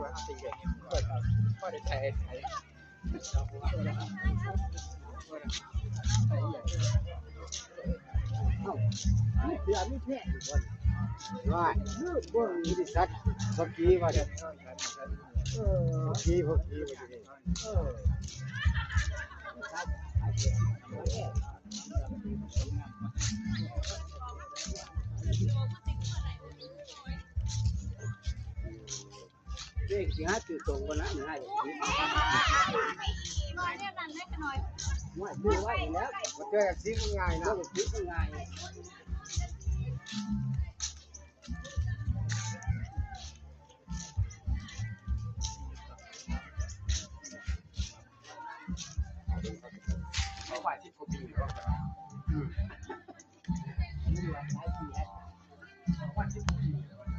ที่ว่าตีอย่างนี้เปิดก็ได้ใช้ใช้เสียไม่แพ้ว่าพวกบริษัทพวกกี้ว่าจะพวกกี้ว่าจะเด็กที่หาจุดตรงกันนะง่ายอย่างนี้น้อยเนี่ยรันได้กันหน่อยว่าดูไว้แล้วมันเจอกับซิกง่ายนะซิกง่ายเขาฝ่ายที่กูปีแล้ว